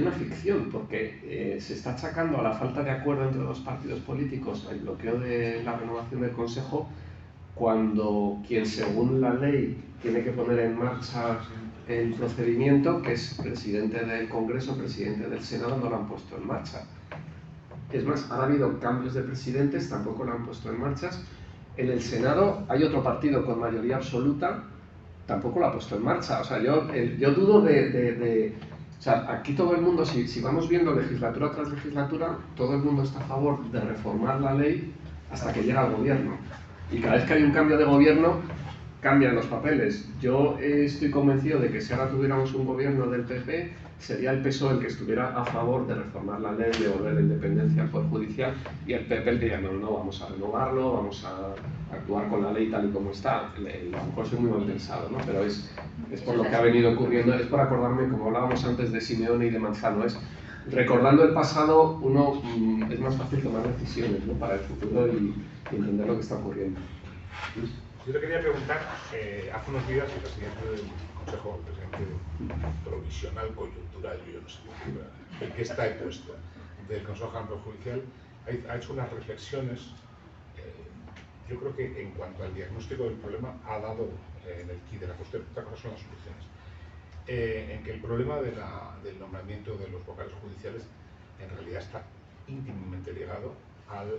una ficción, porque se está achacando a la falta de acuerdo entre los partidos políticos el bloqueo de la renovación del Consejo, cuando quien según la ley tiene que poner en marcha el procedimiento, que es presidente del Congreso, presidente del Senado, no lo han puesto en marcha. Es más, ha habido cambios de presidentes, tampoco lo han puesto en marcha. En el Senado hay otro partido con mayoría absoluta, tampoco lo ha puesto en marcha. O sea, yo dudo o sea, aquí todo el mundo, si vamos viendo legislatura tras legislatura, todo el mundo está a favor de reformar la ley hasta que llega al gobierno. Y cada vez que hay un cambio de gobierno, cambian los papeles. Yo estoy convencido de que si ahora tuviéramos un gobierno del PP, sería el PSOE el que estuviera a favor de reformar la ley, de devolver la independencia al Poder Judicial, y el PP el diría, no, vamos a renovarlo, vamos a actuar con la ley tal y como está. A lo mejor soy muy mal pensado, ¿no? Pero es por lo que ha venido ocurriendo, es por acordarme, como hablábamos antes de Simeone y de Manzano, es recordando el pasado, uno es más fácil tomar decisiones, ¿no? Para el futuro y entender lo que está ocurriendo. Yo te quería preguntar, hace unos días el presidente del Consejo, el presidente provisional, coyuntural, yo no sé en qué está puesto, del Consejo General Judicial, ha hecho unas reflexiones. Yo creo que en cuanto al diagnóstico del problema ha dado en el quid de la cuestión, otra cosa son las soluciones. En que el problema del nombramiento de los vocales judiciales en realidad está íntimamente ligado al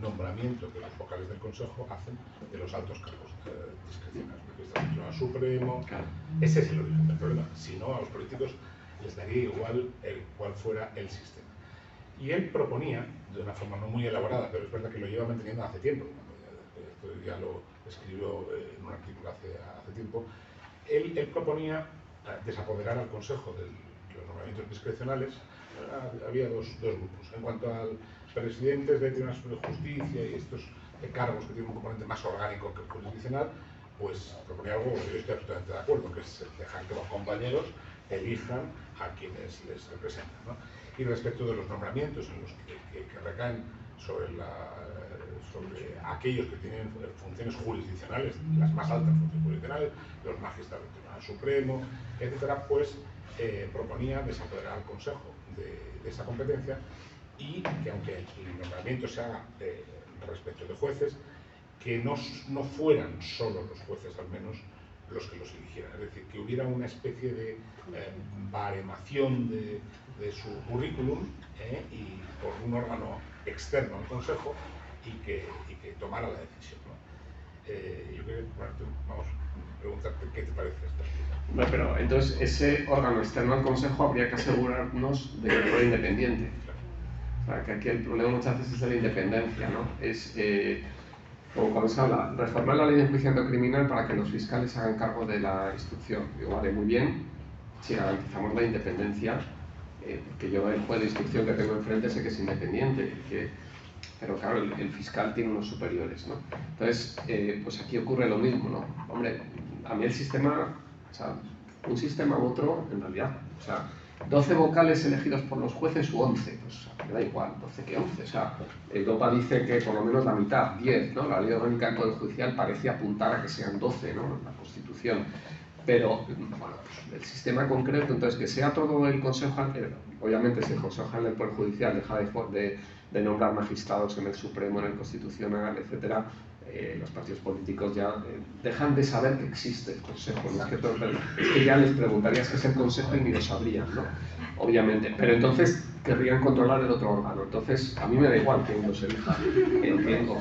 nombramiento que los vocales del Consejo hacen de los altos cargos discrecionales, magistrado del Tribunal Supremo. Ese es el origen del problema. Si no, a los políticos les daría igual cuál fuera el sistema. Y él proponía, de una forma no muy elaborada, pero es verdad que lo lleva manteniendo hace tiempo, cuando ya lo escribió en un artículo hace tiempo, él proponía desapoderar al Consejo de los nombramientos discrecionales. Había dos grupos. En cuanto a presidentes de tribunales de justicia y estos cargos que tienen un componente más orgánico que jurisdiccional, pues proponía algo que yo estoy absolutamente de acuerdo, que es dejar que los compañeros elijan a quienes les representan, ¿no? Y respecto de los nombramientos en los que recaen sobre aquellos que tienen funciones jurisdiccionales, las más altas funciones jurisdiccionales, los magistrados del Tribunal Supremo, etcétera, pues proponía desapoderar al Consejo de esa competencia y que, aunque el nombramiento se haga respecto de jueces, que no fueran solo los jueces, al menos, los que los eligieran. Es decir, que hubiera una especie de baremación de su currículum y por un órgano externo al Consejo y que tomara la decisión, ¿no? Yo creo que, bueno, vamos a preguntarte qué te parece esto. Bueno, pero entonces ese órgano externo al Consejo habría que asegurarnos de que fuera independiente. O sea, que aquí el problema muchas veces es de la independencia, ¿no? Es, como cuando se habla, reformar la ley de enjuiciamiento criminal para que los fiscales se hagan cargo de la instrucción. Digo, vale, muy bien, si garantizamos la independencia, porque yo el juez de instrucción que tengo enfrente sé que es independiente, pero claro, el fiscal tiene unos superiores, ¿no? Entonces, pues aquí ocurre lo mismo, ¿no? Hombre, a mí el sistema, o sea, un sistema u otro, en realidad, o sea, 12 vocales elegidos por los jueces u 11, pues me da igual, 12 que 11, o sea, Europa dice que por lo menos la mitad, 10, ¿no? La ley orgánica del Poder Judicial parece apuntar a que sean 12, ¿no? La Constitución. Pero, bueno, pues el sistema concreto, entonces que sea todo el Consejo, obviamente si el Consejo General del Poder Judicial deja de nombrar magistrados en el Supremo, en el Constitucional, etcétera, los partidos políticos ya dejan de saber que existe el Consejo. ¿No? Es que ya les preguntarías qué es el Consejo y ni lo sabrían, ¿no? Obviamente. Pero entonces querrían controlar el otro órgano. Entonces, a mí me da igual que uno se elija o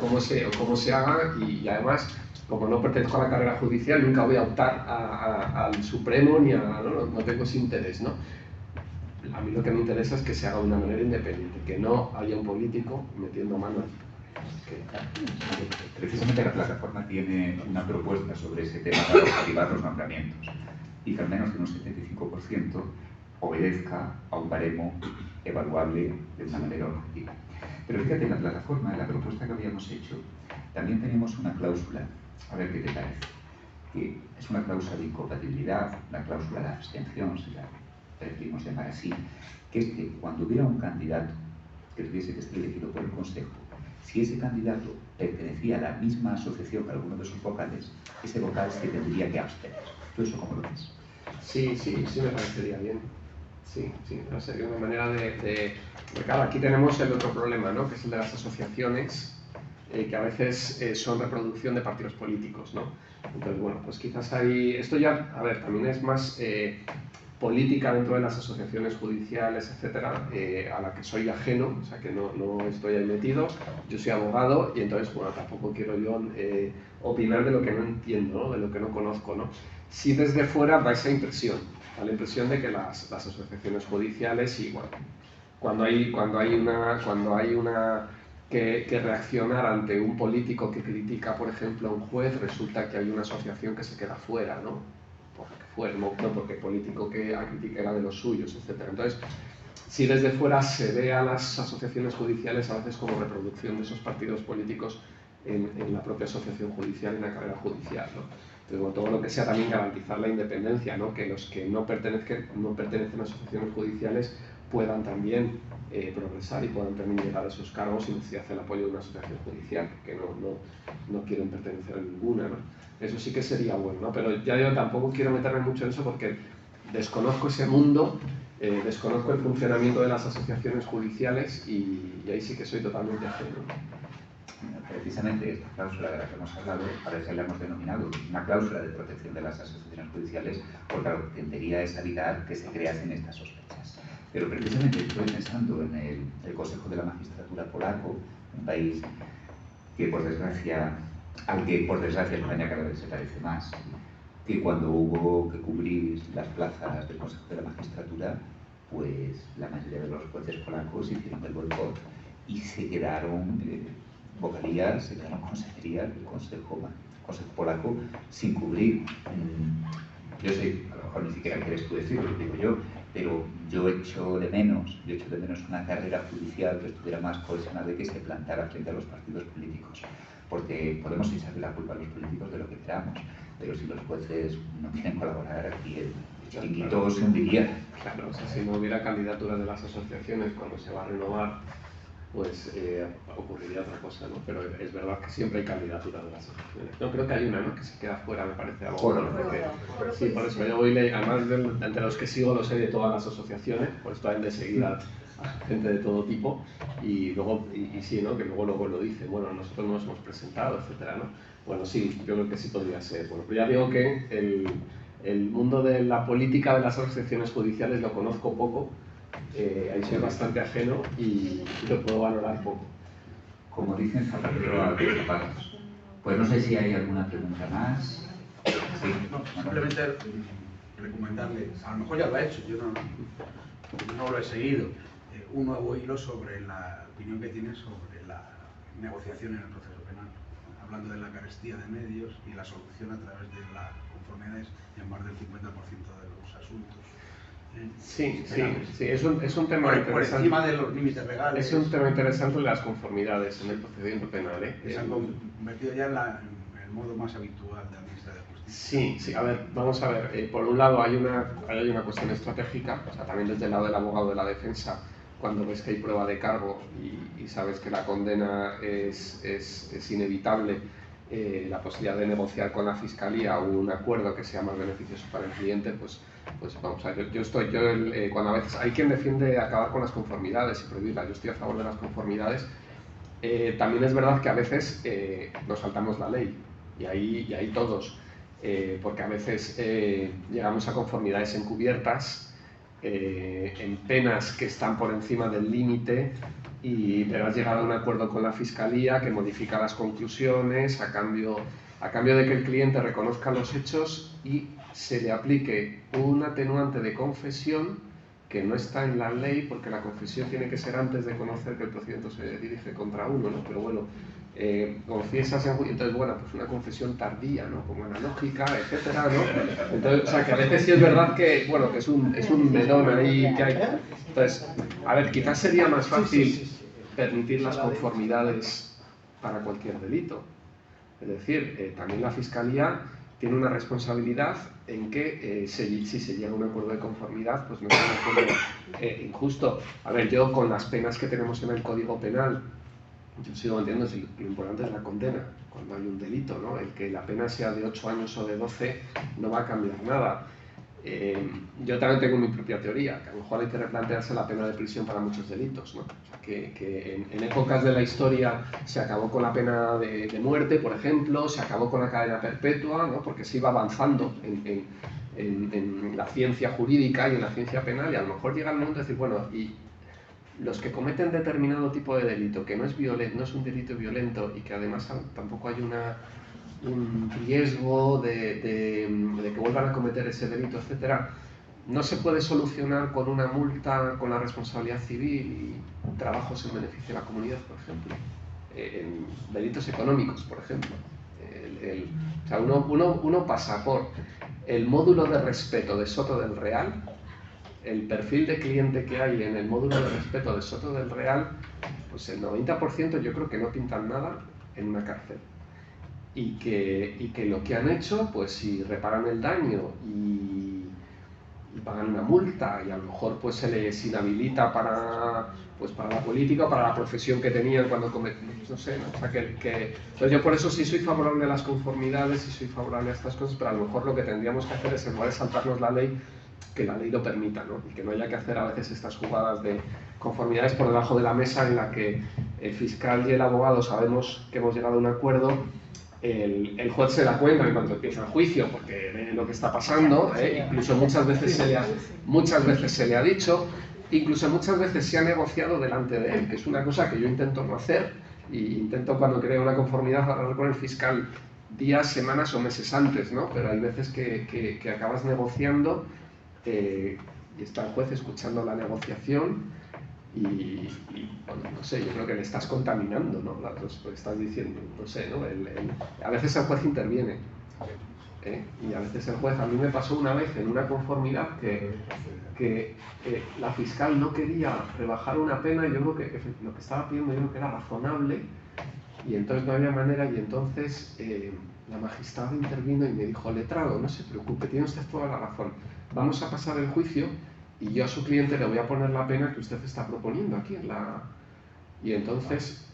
cómo se haga, y además, como no pertenezco a la carrera judicial, nunca voy a optar al Supremo ni no tengo ese interés, ¿no? A mí lo que me interesa es que se haga de una manera independiente, que no haya un político metiendo mano. Precisamente la plataforma tiene una propuesta sobre ese tema para objetivar los nombramientos y que al menos un 75% obedezca a un baremo evaluable de una manera objetiva. Pero fíjate, en la plataforma, en la propuesta que habíamos hecho, también tenemos una cláusula, a ver qué te parece, que es una cláusula de incompatibilidad, una cláusula de abstención, si la preferimos llamar así, que es que cuando hubiera un candidato que tuviese que ser elegido por el Consejo, si ese candidato pertenecía a la misma asociación que alguno de sus vocales, ese vocal se tendría que abstener. ¿Tú eso cómo lo ves? Sí, me parecería bien. Sí, sería una manera de... Claro, aquí tenemos el otro problema, ¿no? Que es el de las asociaciones, que a veces son reproducción de partidos políticos, ¿no? Entonces, bueno, pues quizás ahí... Esto ya, a ver, también es más política dentro de las asociaciones judiciales, etcétera, a la que soy ajeno, o sea, que no estoy ahí metido. Yo soy abogado y entonces, bueno, tampoco quiero yo opinar de lo que no entiendo, ¿no? De lo que no conozco, ¿no? Si desde fuera da esa impresión, da la impresión de que las asociaciones judiciales, y bueno, cuando hay una que reaccionar ante un político que critica, por ejemplo, a un juez, resulta que hay una asociación que se queda fuera, ¿no? No porque el político que critica era de los suyos, etc. Entonces, si desde fuera se ve a las asociaciones judiciales a veces como reproducción de esos partidos políticos en la propia asociación judicial, en la carrera judicial, ¿no? Entonces, bueno, todo lo que sea también garantizar la independencia, ¿no? Que los que no pertenecen a asociaciones judiciales puedan también progresar y puedan también llegar a esos cargos sin necesidad del apoyo de una asociación judicial, que no quieren pertenecer a ninguna, ¿no? Eso sí que sería bueno, ¿no? Pero ya yo tampoco quiero meterme mucho en eso porque desconozco ese mundo, desconozco el funcionamiento de las asociaciones judiciales y ahí sí que soy totalmente ajeno. Precisamente esta cláusula de la que hemos hablado, a veces la hemos denominado una cláusula de protección de las asociaciones judiciales, porque lo que tendría es evitar que se creasen estas sospechas. Pero precisamente estoy pensando en el Consejo de la Magistratura polaco, un país que por desgracia, al que por desgracia España cada vez se parece más, que cuando hubo que cubrir las plazas del Consejo de la Magistratura, pues la mayoría de los jueces polacos hicieron el boicot y se quedaron vocalías, se quedaron consejerías del Consejo Polaco sin cubrir. Yo sé, a lo mejor ni siquiera quieres tú decirlo, lo digo yo, pero yo echo de menos una carrera judicial que estuviera más cohesionada y que se plantara frente a los partidos políticos. Porque podemos echarle la culpa a los políticos de lo que queramos, pero si los jueces no quieren colaborar, aquí el chiquito se hundiría. Claro, o sea, si no hubiera candidaturas de las asociaciones cuando se va a renovar, pues ocurriría otra cosa, ¿no? Pero es verdad que siempre hay candidaturas de las asociaciones. No, creo que hay una, ¿no?, que se queda fuera, me parece algo. Bueno, sí, por eso yo voy, además entre los que sigo, lo sé de todas las asociaciones, pues también de seguir a gente de todo tipo, y luego, y sí, ¿no?, que luego lo dicen, bueno, nosotros nos hemos presentado, etcétera, ¿no? Bueno, sí, yo creo que sí podría ser. Bueno, pero ya digo que el mundo de la política de las asociaciones judiciales lo conozco poco, ahí soy bastante ajeno y lo puedo valorar poco. Como dicen, zapatero a los zapatos. Pues no sé si hay alguna pregunta más. Sí. No, simplemente recomendarle, a lo mejor ya lo ha hecho, yo no lo he seguido, un nuevo hilo sobre la opinión que tiene sobre la negociación en el proceso penal, hablando de la carestía de medios y la solución a través de las conformidades en más del 50% de los asuntos. Sí, es un tema interesante. Por encima de los límites legales. Es un tema interesante las conformidades en el procedimiento penal. Que se han convertido ya en el modo más habitual de administrar de justicia. Sí, a ver, vamos a ver. Por un lado hay una cuestión estratégica, o sea, también desde el lado del abogado de la defensa, cuando ves que hay prueba de cargo y sabes que la condena es inevitable, la posibilidad de negociar con la fiscalía un acuerdo que sea más beneficioso para el cliente, pues vamos a ver, cuando a veces hay quien defiende acabar con las conformidades y prohibirlas, yo estoy a favor de las conformidades. También es verdad que a veces nos saltamos la ley, y ahí todos, porque a veces llegamos a conformidades encubiertas, en penas que están por encima del límite, pero has llegado a un acuerdo con la fiscalía que modifica las conclusiones a cambio de que el cliente reconozca los hechos y se le aplique un atenuante de confesión que no está en la ley, porque la confesión tiene que ser antes de conocer que el procedimiento se dirige contra uno, ¿no? Pero bueno, confiesas entonces, bueno, pues una confesión tardía, ¿no?, como analógica, etcétera, ¿no? Entonces, o sea, que a veces sí es verdad que, bueno, que es un melón ahí que hay. Entonces, a ver, quizás sería más fácil permitir las conformidades para cualquier delito. Es decir, también la Fiscalía tiene una responsabilidad en que si se llega a un acuerdo de conformidad, pues no es un acuerdo injusto. A ver, yo con las penas que tenemos en el Código Penal, yo sigo entendiendo que lo importante es la condena cuando hay un delito, ¿no? El que la pena sea de 8 años o de 12 no va a cambiar nada. Yo también tengo mi propia teoría, que a lo mejor hay que replantearse la pena de prisión para muchos delitos, ¿no? O sea, que en épocas de la historia se acabó con la pena de muerte, por ejemplo, se acabó con la cadena perpetua, ¿no?, porque se iba avanzando en la ciencia jurídica y en la ciencia penal, y a lo mejor llega el momento de decir, bueno, y los que cometen determinado tipo de delito, que no es un delito violento y que además tampoco hay un riesgo de que vuelvan a cometer ese delito, etcétera, no se puede solucionar con una multa, con la responsabilidad civil y trabajos en beneficio de la comunidad, por ejemplo, en delitos económicos, por ejemplo. O sea, uno pasa por el módulo de respeto de Soto del Real, el perfil de cliente que hay en el módulo de respeto de Soto del Real, pues el 90% yo creo que no pintan nada en una cárcel. Y que lo que han hecho, pues si reparan el daño y pagan una multa y a lo mejor pues se les inhabilita para la política o para la profesión que tenían cuando cometen, no sé, ¿no? O sea, entonces yo por eso sí soy favorable a las conformidades y soy favorable a estas cosas, pero a lo mejor lo que tendríamos que hacer es, en lugar de saltarnos la ley, que la ley lo permita, ¿no? Y que no haya que hacer a veces estas jugadas de conformidades por debajo de la mesa en la que el fiscal y el abogado sabemos que hemos llegado a un acuerdo, el juez se da cuenta en cuanto empieza el juicio porque ve lo que está pasando, incluso muchas veces se le ha dicho, incluso muchas veces se ha negociado delante de él, que es una cosa que yo intento no hacer, y intento cuando creo una conformidad hablar con el fiscal días, semanas o meses antes, ¿no? Pero hay veces que acabas negociando y está el juez escuchando la negociación y bueno, no sé, yo creo que le estás contaminando, ¿no? Lo estás diciendo, no sé, ¿no? A veces el juez interviene, y a veces el juez, a mí me pasó una vez en una conformidad que la fiscal no quería rebajar una pena, y yo creo que lo que estaba pidiendo yo creo que era razonable, y entonces no había manera, y entonces la magistrada intervino y me dijo: letrado, no se preocupe, tiene usted toda la razón, vamos a pasar el juicio y yo a su cliente le voy a poner la pena que usted está proponiendo aquí en la... Y entonces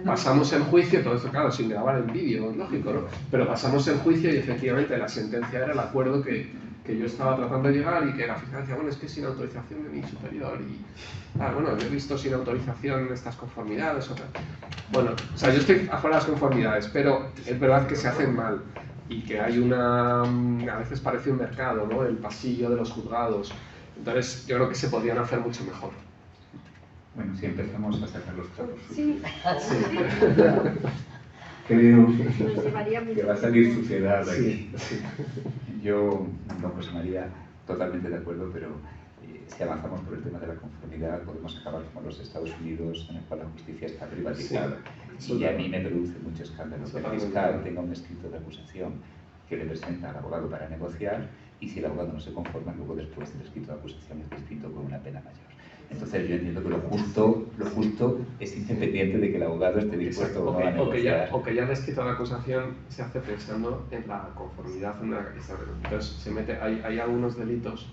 pasamos el juicio, todo esto claro, sin grabar el vídeo, lógico, ¿no? Pero pasamos el juicio y efectivamente la sentencia era el acuerdo que yo estaba tratando de llegar, y que la fiscal decía: bueno, es que sin autorización de mi superior, y bueno, yo he visto sin autorización estas conformidades, bueno, o sea, yo estoy a favor de las conformidades, pero es verdad que se hacen mal y que hay a veces parece un mercado, ¿no? El pasillo de los juzgados. Entonces yo creo que se podrían hacer mucho mejor. Bueno, si empezamos a sacar los trapos Sí. creo Nos que va a salir suciedad de aquí. Sí. Yo, don José María, totalmente de acuerdo, pero si avanzamos por el tema de la conformidad podemos acabar como los Estados Unidos, en el cual la justicia está privatizada. Sí, y a mí me produce mucho escándalo que el fiscal tenga un escrito de acusación que le presenta al abogado para negociar, y si el abogado no se conforma, luego después del escrito de acusación es distinto con una pena mayor. Entonces yo entiendo que lo justo es independiente de que el abogado esté dispuesto o no a negociar. O que ya el escrito de acusación se hace pensando en la conformidad. Entonces hay algunos delitos,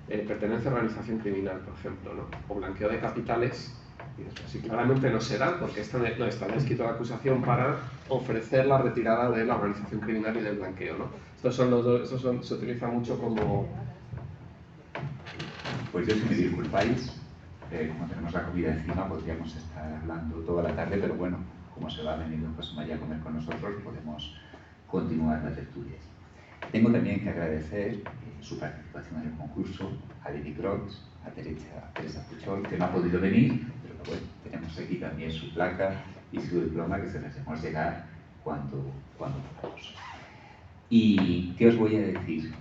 pertenencia a organización criminal, por ejemplo, ¿no? O blanqueo de capitales, y después, sí, claramente no será, porque está en el escrito de acusación para ofrecer la retirada de la organización criminal y del blanqueo, ¿no? Estos son los dos, se utiliza mucho como... Pues yo, si me disculpáis, como tenemos la comida encima, podríamos estar hablando toda la tarde, pero bueno, como se va a venir don José María a comer con nosotros, podemos continuar las tertulias. Tengo también que agradecer su participación en el concurso a Lili Grox, a Teresa Puchol, que no ha podido venir, pero que bueno, tenemos aquí también su placa y su diploma, que se las hacemos llegar cuando podamos. ¿Y qué os voy a decir?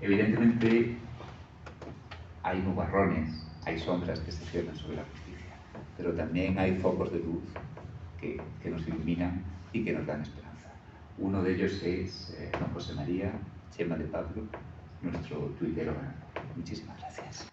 Evidentemente hay nubarrones, hay sombras que se cierran sobre la justicia, pero también hay focos de luz que nos iluminan y que nos dan esperanza. Uno de ellos es don José María Chema de Pablo, nuestro tuitero ganador. Muchísimas gracias.